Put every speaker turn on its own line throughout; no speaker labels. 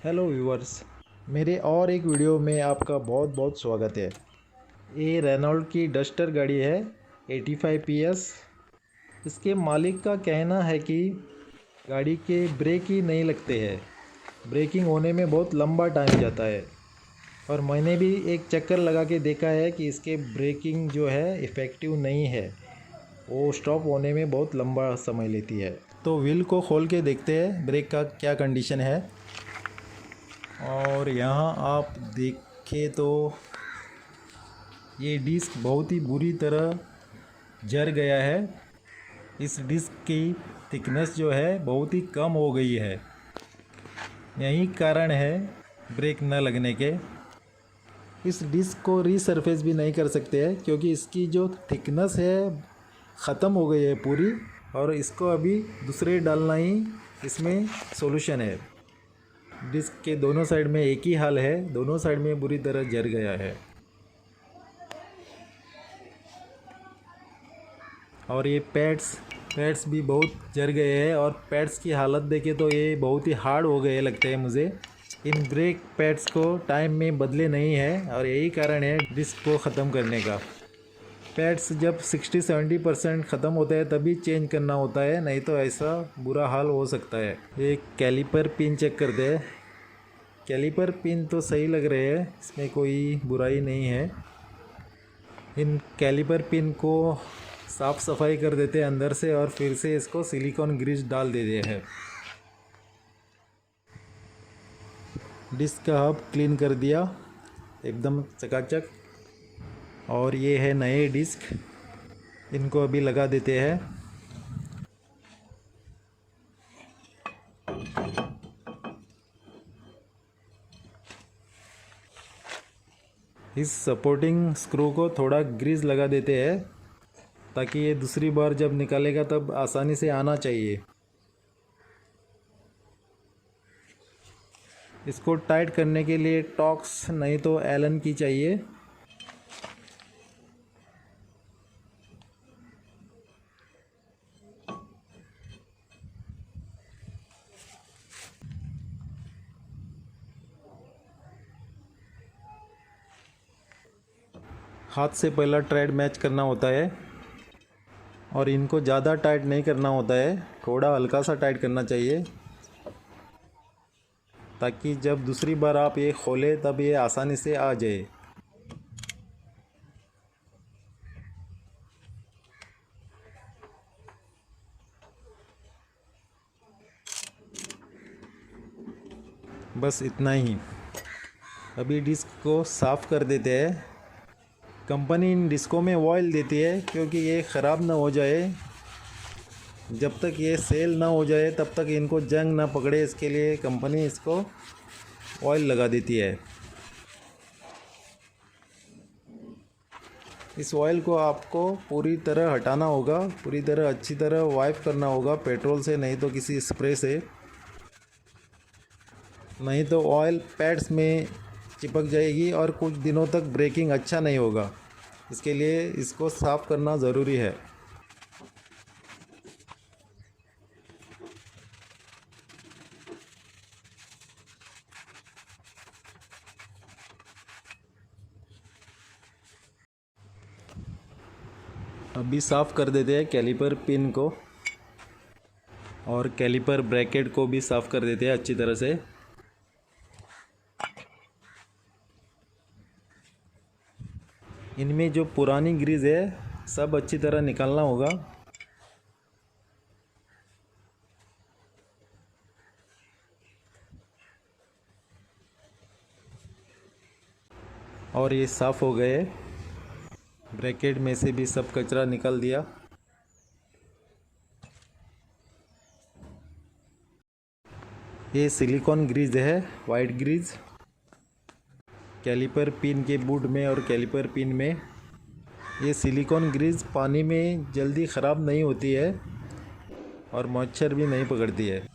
Hello viewers, मेरे और एक वीडियो में आपका बहुत बहुत स्वागत है। ये रेनॉल्ट की डस्टर गाड़ी है 85 PS। इसके मालिक का कहना है कि गाड़ी के ब्रेक ही नहीं लगते हैं, ब्रेकिंग होने में बहुत लंबा टाइम जाता है। और मैंने भी एक चक्कर लगा के देखा है कि इसके ब्रेकिंग जो है इफ़ेक्टिव नहीं है, वो स्टॉप होने में बहुत लंबा समय लेती है। तो व्हील को खोल के देखते हैं ब्रेक का क्या कंडीशन है। और यहाँ आप देखें तो ये डिस्क बहुत ही बुरी तरह जर गया है। इस डिस्क की थिकनेस जो है बहुत ही कम हो गई है, यही कारण है ब्रेक न लगने के। इस डिस्क को रीसरफेस भी नहीं कर सकते हैं क्योंकि इसकी जो थिकनेस है ख़त्म हो गई है पूरी, और इसको अभी दूसरे डालना ही इसमें सॉल्यूशन है। डिस्क के दोनों साइड में एक ही हाल है, दोनों साइड में बुरी तरह जर गया है। और ये पैड्स भी बहुत जर गए हैं, और पैड्स की हालत देखे तो ये बहुत ही हार्ड हो गए लगते हैं मुझे। इन ब्रेक पैड्स को टाइम में बदले नहीं है, और यही कारण है डिस्क को ख़त्म करने का। पैड्स जब 60-70% ख़त्म होता है तभी चेंज करना होता है, नहीं तो ऐसा बुरा हाल हो सकता है। एक कैलिपर पिन चेक करते हैं। कैलिपर पिन तो सही लग रहे हैं, इसमें कोई बुराई नहीं है। इन कैलिपर पिन को साफ़ सफाई कर देते हैं अंदर से, और फिर से इसको सिलिकॉन ग्रीस डाल देते हैं। डिस्क का हब क्लीन कर दिया एकदम चकाचक। और ये है नए डिस्क, इनको अभी लगा देते हैं। इस सपोर्टिंग स्क्रू को थोड़ा ग्रीस लगा देते हैं ताकि ये दूसरी बार जब निकालेगा तब आसानी से आना चाहिए। इसको टाइट करने के लिए टॉक्स नहीं तो एलन की चाहिए। हाथ से पहला ट्रेड मैच करना होता है, और इनको ज़्यादा टाइट नहीं करना होता है, थोड़ा हल्का सा टाइट करना चाहिए ताकि जब दूसरी बार आप ये खोलें तब ये आसानी से आ जाए। बस इतना ही। अभी डिस्क को साफ़ कर देते हैं। कंपनी इन डिस्कों में ऑयल देती है क्योंकि ये ख़राब ना हो जाए। जब तक ये सेल ना हो जाए तब तक इनको जंग ना पकड़े, इसके लिए कंपनी इसको ऑयल लगा देती है। इस ऑयल को आपको पूरी तरह हटाना होगा, पूरी तरह अच्छी तरह वाइप करना होगा, पेट्रोल से नहीं तो किसी स्प्रे से, नहीं तो ऑयल पैड्स में चिपक जाएगी और कुछ दिनों तक ब्रेकिंग अच्छा नहीं होगा। इसके लिए इसको साफ़ करना ज़रूरी है। अभी साफ़ कर देते हैं कैलिपर पिन को, और कैलिपर ब्रैकेट को भी साफ़ कर देते हैं अच्छी तरह से। इनमें जो पुरानी ग्रीस है सब अच्छी तरह निकालना होगा। और ये साफ़ हो गए, ब्रैकेट में से भी सब कचरा निकाल दिया। ये सिलिकॉन ग्रीस है, वाइट ग्रीस, कैलिपर पिन के बूट में और कैलिपर पिन में। ये सिलिकॉन ग्रीस पानी में जल्दी ख़राब नहीं होती है और मच्छर भी नहीं पकड़ती है।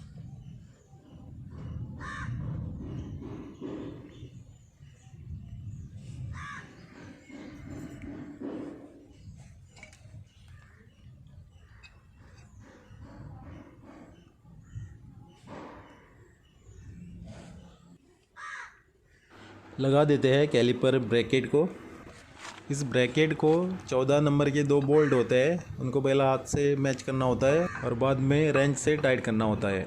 लगा देते हैं कैलिपर ब्रैकेट को। इस ब्रैकेट को 14 नंबर के 2 बोल्ट होते हैं, उनको पहला हाथ से मैच करना होता है और बाद में रेंच से टाइट करना होता है।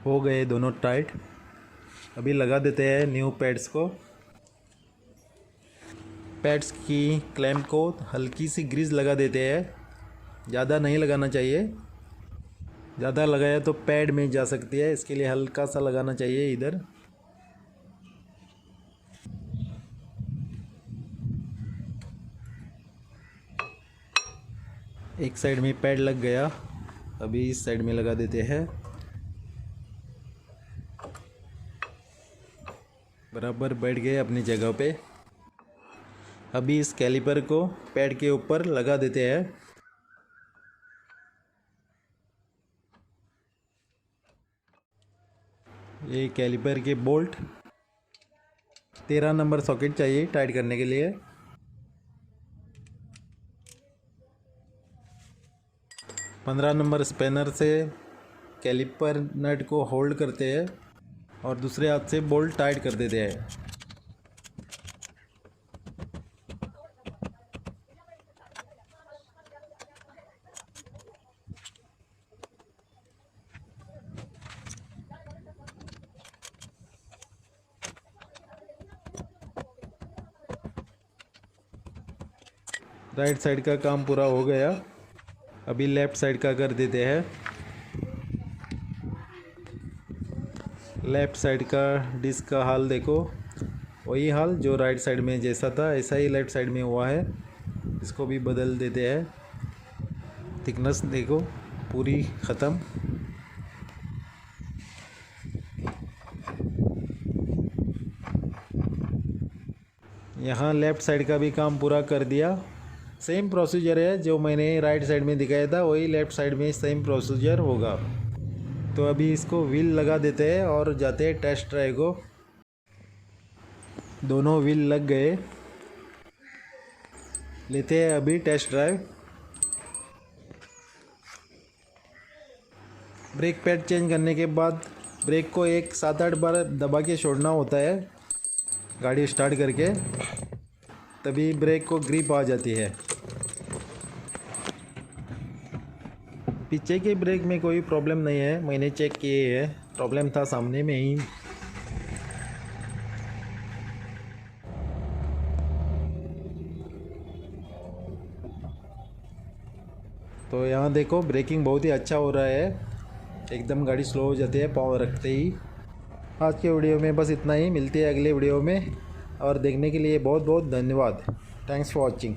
हो गए दोनों टाइट। अभी लगा देते हैं न्यू पैड्स को। पैड्स की क्लैंप को हल्की सी ग्रीस लगा देते हैं, ज़्यादा नहीं लगाना चाहिए, ज़्यादा लगाया तो पैड में जा सकती है, इसके लिए हल्का सा लगाना चाहिए इधर। एक साइड में पैड लग गया, अभी इस साइड में लगा देते हैं। बराबर बैठ गए अपनी जगह पे। अभी इस कैलिपर को पैड के ऊपर लगा देते हैं। ये कैलिपर के बोल्ट 13 नंबर सॉकेट चाहिए टाइट करने के लिए। पंद्रह नंबर स्पैनर से कैलिपर नट को होल्ड करते हैं और दूसरे हाथ से बोल्ट टाइट कर देते हैं। राइट साइड का काम पूरा हो गया, अभी लेफ़्ट साइड का कर देते हैं। लेफ़्ट साइड का डिस्क का हाल देखो, वही हाल जो राइट साइड में जैसा था ऐसा ही लेफ़्ट साइड में हुआ है। इसको भी बदल देते हैं। थिकनेस देखो पूरी ख़त्म। यहाँ लेफ़्ट साइड का भी काम पूरा कर दिया। सेम प्रोसीजर है जो मैंने राइट साइड में दिखाया था, वही लेफ़्ट साइड में सेम प्रोसीजर होगा। तो अभी इसको व्हील लगा देते हैं और जाते हैं टेस्ट ड्राइव को। दोनों व्हील लग गए, लेते हैं अभी test drive. Brake pad change करने के बाद ब्रेक को 7-8 बार दबा के छोड़ना होता है गाड़ी स्टार्ट करके, तभी ब्रेक को ग्रिप आ जाती है। पीछे के ब्रेक में कोई प्रॉब्लम नहीं है, मैंने चेक किए है, प्रॉब्लम था सामने में ही। तो यहाँ देखो ब्रेकिंग बहुत ही अच्छा हो रहा है, एकदम गाड़ी स्लो हो जाती है पावर रखते ही। आज के वीडियो में बस इतना ही, मिलते हैं अगले वीडियो में, और देखने के लिए बहुत बहुत धन्यवाद। Thanks for watching.